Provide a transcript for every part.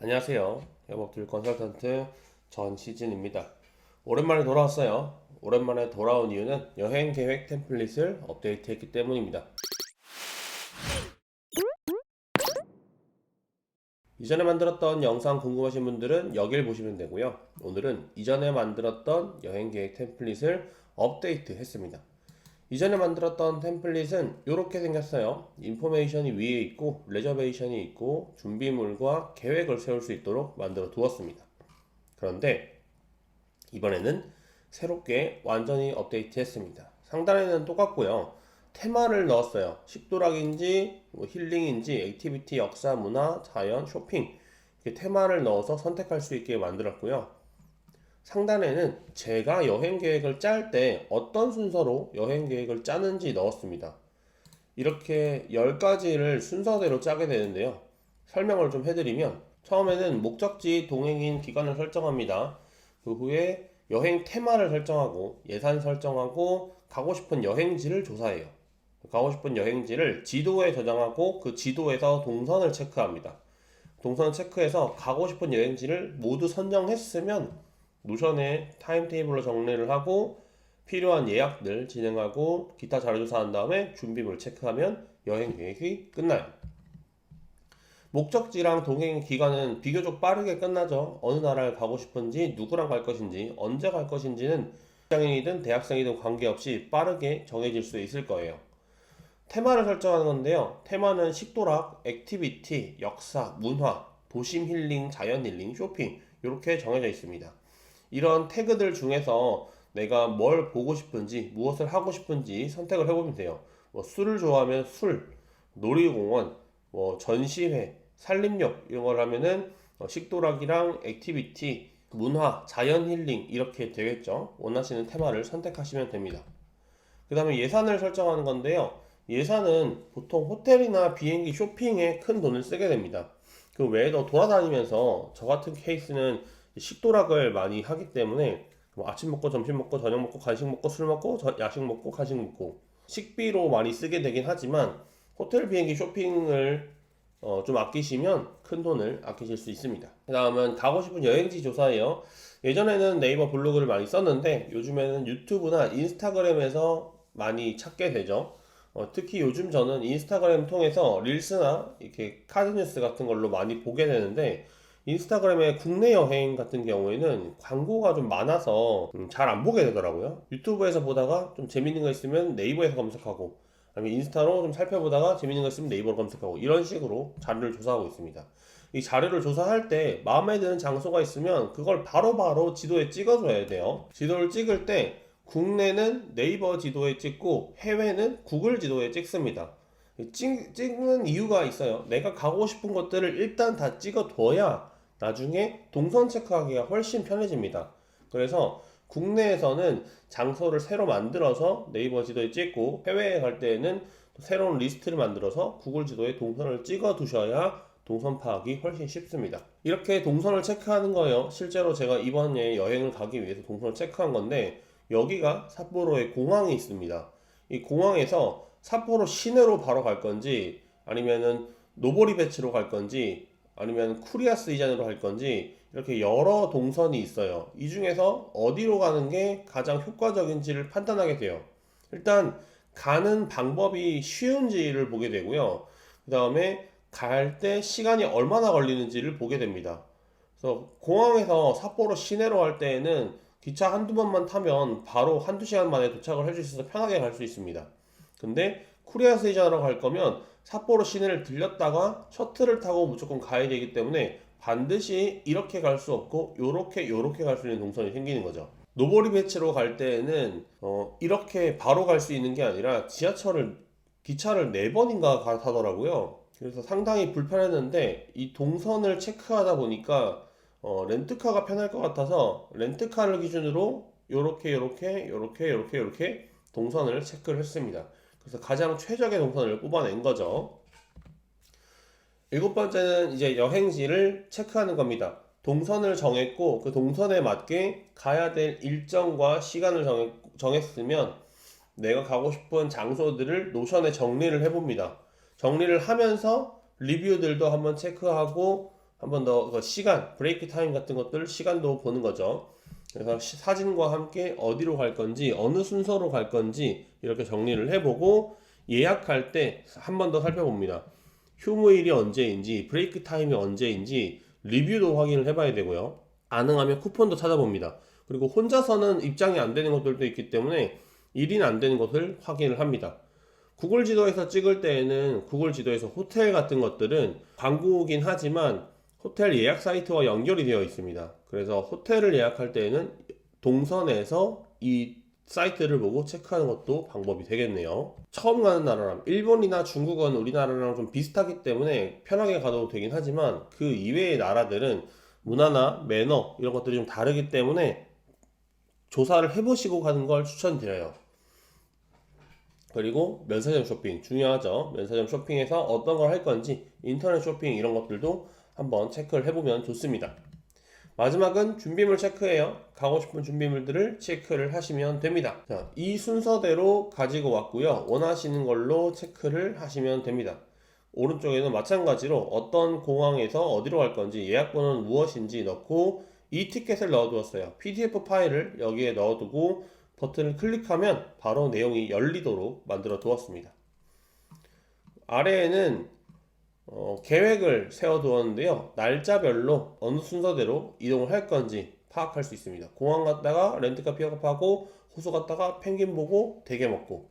안녕하세요. 영업투 컨설턴트 전시진입니다. 오랜만에 돌아왔어요. 오랜만에 돌아온 이유는 여행 계획 템플릿을 업데이트했기 때문입니다. 이전에 만들었던 영상 궁금하신 분들은 여길 보시면 되고요. 오늘은 이전에 만들었던 여행 계획 템플릿을 업데이트 했습니다. 이전에 만들었던 템플릿은 이렇게 생겼어요. 인포메이션이 위에 있고 레저베이션이 있고 준비물과 계획을 세울 수 있도록 만들어 두었습니다. 그런데 이번에는 새롭게 완전히 업데이트 했습니다. 상단에는 똑같고요. 테마를 넣었어요. 식도락인지 힐링인지 액티비티, 역사, 문화, 자연, 쇼핑 이렇게 테마를 넣어서 선택할 수 있게 만들었고요. 상단에는 제가 여행 계획을 짤 때 어떤 순서로 여행 계획을 짜는지 넣었습니다. 이렇게 10가지를 순서대로 짜게 되는데요. 설명을 좀 해드리면 처음에는 목적지 동행인 기간을 설정합니다. 그 후에 여행 테마를 설정하고 예산 설정하고 가고 싶은 여행지를 조사해요. 가고 싶은 여행지를 지도에 저장하고 그 지도에서 동선을 체크합니다. 동선 체크해서 가고 싶은 여행지를 모두 선정했으면 노션에 타임테이블로 정리를 하고 필요한 예약들 진행하고 기타 자료 조사한 다음에 준비물 체크하면 여행 계획이 끝나요. 목적지랑 동행 기간은 비교적 빠르게 끝나죠. 어느 나라를 가고 싶은지, 누구랑 갈 것인지, 언제 갈 것인지는 직장인이든 대학생이든 관계없이 빠르게 정해질 수 있을 거예요. 테마를 설정하는 건데요. 테마는 식도락, 액티비티, 역사, 문화, 도심 힐링, 자연 힐링, 쇼핑 이렇게 정해져 있습니다. 이런 태그들 중에서 내가 뭘 보고 싶은지, 무엇을 하고 싶은지 선택을 해보면 돼요. 뭐 술을 좋아하면 술, 놀이공원, 뭐 전시회, 산림욕 이런 걸 하면은 식도락이랑 액티비티, 문화, 자연 힐링 이렇게 되겠죠. 원하시는 테마를 선택하시면 됩니다. 그 다음에 예산을 설정하는 건데요. 예산은 보통 호텔이나 비행기 쇼핑에 큰 돈을 쓰게 됩니다. 그 외에도 돌아다니면서 저 같은 케이스는 식도락을 많이 하기 때문에 뭐 아침 먹고 점심 먹고 저녁 먹고 간식 먹고 술 먹고 야식 먹고 간식 먹고 식비로 많이 쓰게 되긴 하지만 호텔 비행기 쇼핑을 좀 아끼시면 큰 돈을 아끼실 수 있습니다. 그 다음은 가고 싶은 여행지 조사예요. 예전에는 네이버 블로그를 많이 썼는데 요즘에는 유튜브나 인스타그램에서 많이 찾게 되죠. 특히 요즘 저는 인스타그램 통해서 릴스나 이렇게 카드뉴스 같은 걸로 많이 보게 되는데 인스타그램의 국내 여행 같은 경우에는 광고가 좀 많아서 잘 안 보게 되더라고요. 유튜브에서 보다가 좀 재밌는 거 있으면 네이버에서 검색하고 아니면 인스타로 좀 살펴보다가 재밌는 거 있으면 네이버로 검색하고 이런 식으로 자료를 조사하고 있습니다. 이 자료를 조사할 때 마음에 드는 장소가 있으면 그걸 바로바로 지도에 찍어줘야 돼요. 지도를 찍을 때 국내는 네이버 지도에 찍고 해외는 구글 지도에 찍습니다. 찍는 이유가 있어요. 내가 가고 싶은 것들을 일단 다 찍어둬야 나중에 동선 체크하기가 훨씬 편해집니다. 그래서 국내에서는 장소를 새로 만들어서 네이버 지도에 찍고 해외에 갈 때에는 새로운 리스트를 만들어서 구글 지도에 동선을 찍어 두셔야 동선 파악이 훨씬 쉽습니다. 이렇게 동선을 체크하는 거예요. 실제로 제가 이번에 여행을 가기 위해서 동선을 체크한 건데 여기가 삿포로에 공항이 있습니다. 이 공항에서 삿포로 시내로 바로 갈 건지 아니면은 노보리 베치로 갈 건지 아니면 쿠리아스 이잔으로 갈 건지 이렇게 여러 동선이 있어요. 이 중에서 어디로 가는 게 가장 효과적인지를 판단하게 돼요. 일단 가는 방법이 쉬운지를 보게 되고요. 그 다음에 갈 때 시간이 얼마나 걸리는지를 보게 됩니다. 그래서 공항에서 삿포로 시내로 갈 때에는 기차 한두 번만 타면 바로 한두 시간 만에 도착을 할 수 있어서 편하게 갈 수 있습니다. 근데 코리아 세이자로 갈 거면 삿포로 시내를 들렸다가 셔틀을 타고 무조건 가야 되기 때문에 반드시 이렇게 갈 수 없고 요렇게 갈 수 있는 동선이 생기는 거죠. 노보리 베치로 갈 때에는 이렇게 바로 갈 수 있는 게 아니라 기차를 4번인가 타더라고요. 그래서 상당히 불편했는데 이 동선을 체크하다 보니까 렌트카가 편할 것 같아서 렌트카를 기준으로 요렇게 동선을 체크를 했습니다. 그래서 가장 최적의 동선을 뽑아낸 거죠. 일곱 번째는 이제 여행지를 체크하는 겁니다. 동선을 정했고 그 동선에 맞게 가야 될 일정과 시간을 정했으면 내가 가고 싶은 장소들을 노션에 정리를 해봅니다. 정리를 하면서 리뷰들도 한번 체크하고 한 번 더 그 시간, 브레이크 타임 같은 것들 시간도 보는 거죠. 그래서 사진과 함께 어디로 갈 건지, 어느 순서로 갈 건지 이렇게 정리를 해보고 예약할 때 한 번 더 살펴봅니다. 휴무일이 언제인지, 브레이크 타임이 언제인지 리뷰도 확인을 해봐야 되고요. 가능하면 쿠폰도 찾아봅니다. 그리고 혼자서는 입장이 안 되는 것들도 있기 때문에 1인 안 되는 것을 확인을 합니다. 구글 지도에서 찍을 때에는 구글 지도에서 호텔 같은 것들은 광고긴 하지만 호텔 예약 사이트와 연결이 되어 있습니다. 그래서 호텔을 예약할 때에는 동선에서 이 사이트를 보고 체크하는 것도 방법이 되겠네요. 처음 가는 나라랑 일본이나 중국은 우리나라랑 좀 비슷하기 때문에 편하게 가도 되긴 하지만 그 이외의 나라들은 문화나 매너 이런 것들이 좀 다르기 때문에 조사를 해보시고 가는 걸 추천드려요. 그리고 면세점 쇼핑 중요하죠. 면세점 쇼핑에서 어떤 걸 할 건지 인터넷 쇼핑 이런 것들도 한번 체크를 해보면 좋습니다. 마지막은 준비물 체크예요. 가고 싶은 준비물들을 체크를 하시면 됩니다. 자, 이 순서대로 가지고 왔고요. 원하시는 걸로 체크를 하시면 됩니다. 오른쪽에는 마찬가지로 어떤 공항에서 어디로 갈 건지 예약번호는 무엇인지 넣고 이 티켓을 넣어두었어요. PDF 파일을 여기에 넣어두고 버튼을 클릭하면 바로 내용이 열리도록 만들어 두었습니다. 아래에는 계획을 세워두었는데요. 날짜별로 어느 순서대로 이동을 할 건지 파악할 수 있습니다. 공항 갔다가 렌트카 픽업하고 호수 갔다가 펭귄 보고 대게 먹고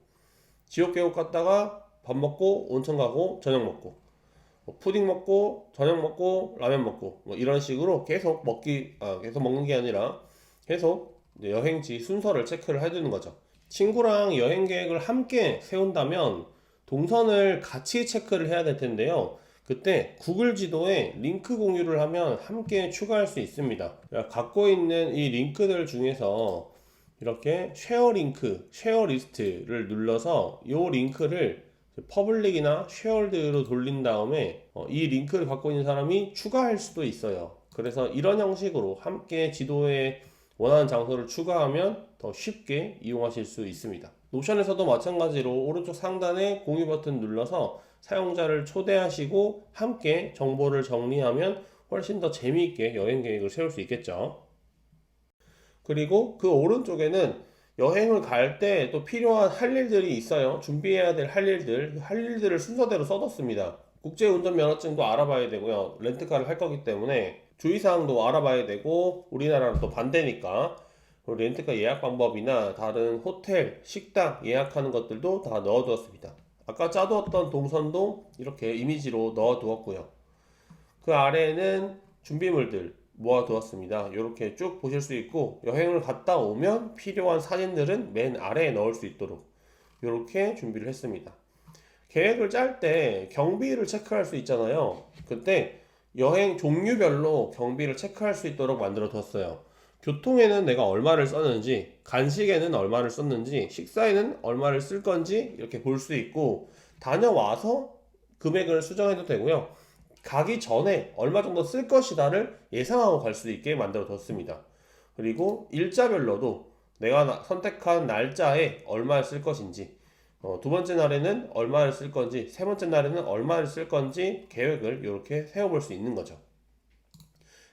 지옥계곡 갔다가 밥 먹고 온천 가고 저녁 먹고 푸딩 먹고 저녁 먹고 라면 먹고 뭐 이런 식으로 계속 계속 먹는 게 아니라 계속 여행지 순서를 체크를 해두는 거죠. 친구랑 여행 계획을 함께 세운다면 동선을 같이 체크를 해야 될 텐데요. 그때 구글 지도에 링크 공유를 하면 함께 추가할 수 있습니다. 갖고 있는 이 링크들 중에서 이렇게 쉐어 링크, 쉐어 리스트를 눌러서 이 링크를 퍼블릭이나 쉐어드로 돌린 다음에 이 링크를 갖고 있는 사람이 추가할 수도 있어요. 그래서 이런 형식으로 함께 지도에 원하는 장소를 추가하면 더 쉽게 이용하실 수 있습니다. 노션에서도 마찬가지로 오른쪽 상단에 공유 버튼 눌러서 사용자를 초대하시고 함께 정보를 정리하면 훨씬 더 재미있게 여행 계획을 세울 수 있겠죠. 그리고 그 오른쪽에는 여행을 갈 때 또 필요한 할 일들이 있어요. 준비해야 될 할 일들, 할 일들을 순서대로 써뒀습니다. 국제운전면허증도 알아봐야 되고요. 렌트카를 할 거기 때문에 주의사항도 알아봐야 되고 우리나라랑 또 반대니까 렌트카 예약 방법이나 다른 호텔, 식당 예약하는 것들도 다 넣어두었습니다. 아까 짜두었던 동선도 이렇게 이미지로 넣어두었고요. 그 아래에는 준비물들 모아두었습니다. 이렇게 쭉 보실 수 있고 여행을 갔다 오면 필요한 사진들은 맨 아래에 넣을 수 있도록 이렇게 준비를 했습니다. 계획을 짤 때 경비를 체크할 수 있잖아요. 그때 여행 종류별로 경비를 체크할 수 있도록 만들어 뒀어요. 교통에는 내가 얼마를 썼는지, 간식에는 얼마를 썼는지, 식사에는 얼마를 쓸 건지 이렇게 볼 수 있고 다녀와서 금액을 수정해도 되고요. 가기 전에 얼마 정도 쓸 것이다를 예상하고 갈 수 있게 만들어 뒀습니다. 그리고 일자별로도 내가 선택한 날짜에 얼마를 쓸 것인지, 두 번째 날에는 얼마를 쓸 건지, 세 번째 날에는 얼마를 쓸 건지 계획을 이렇게 세워볼 수 있는 거죠.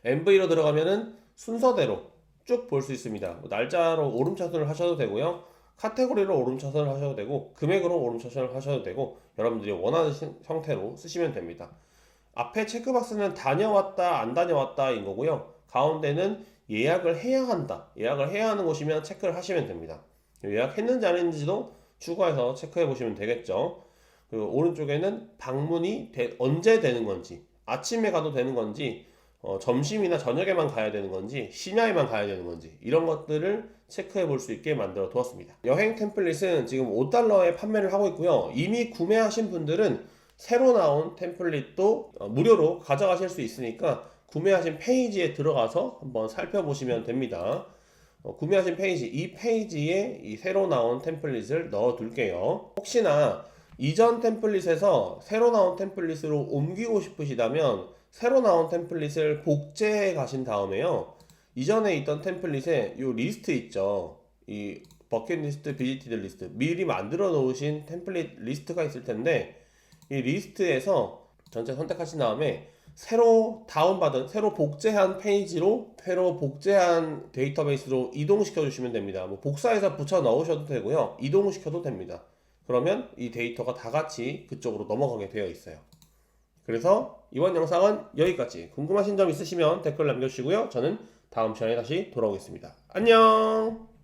MV로 들어가면은 순서대로 쭉 볼 수 있습니다. 날짜로 오름차순을 하셔도 되고요. 카테고리로 오름차순을 하셔도 되고, 금액으로 오름차순을 하셔도 되고, 여러분들이 원하는 형태로 쓰시면 됩니다. 앞에 체크박스는 다녀왔다, 안 다녀왔다인 거고요. 가운데는 예약을 해야 한다. 예약을 해야 하는 곳이면 체크를 하시면 됩니다. 예약했는지 안 했는지도 추가해서 체크해 보시면 되겠죠. 그리고 오른쪽에는 방문이 언제 되는 건지, 아침에 가도 되는 건지, 점심이나 저녁에만 가야 되는 건지, 심야에만 가야 되는 건지 이런 것들을 체크해 볼 수 있게 만들어 두었습니다. 여행 템플릿은 지금 $5에 판매를 하고 있고요. 이미 구매하신 분들은 새로 나온 템플릿도 무료로 가져가실 수 있으니까 구매하신 페이지에 들어가서 한번 살펴보시면 됩니다. 구매하신 페이지, 이 페이지에 이 새로 나온 템플릿을 넣어 둘게요. 혹시나 이전 템플릿에서 새로 나온 템플릿으로 옮기고 싶으시다면 새로 나온 템플릿을 복제해 가신 다음에요. 이전에 있던 템플릿에 이 리스트 있죠. 이 버킷리스트, 비지티드 리스트 미리 만들어 놓으신 템플릿 리스트가 있을 텐데 이 리스트에서 전체 선택하신 다음에 새로 다운받은, 새로 복제한 페이지로, 새로 복제한 데이터베이스로 이동시켜 주시면 됩니다. 뭐 복사해서 붙여 넣으셔도 되고요. 이동시켜도 됩니다. 그러면 이 데이터가 다 같이 그쪽으로 넘어가게 되어 있어요. 그래서 이번 영상은 여기까지. 궁금하신 점 있으시면 댓글 남겨주시고요. 저는 다음 시간에 다시 돌아오겠습니다. 안녕!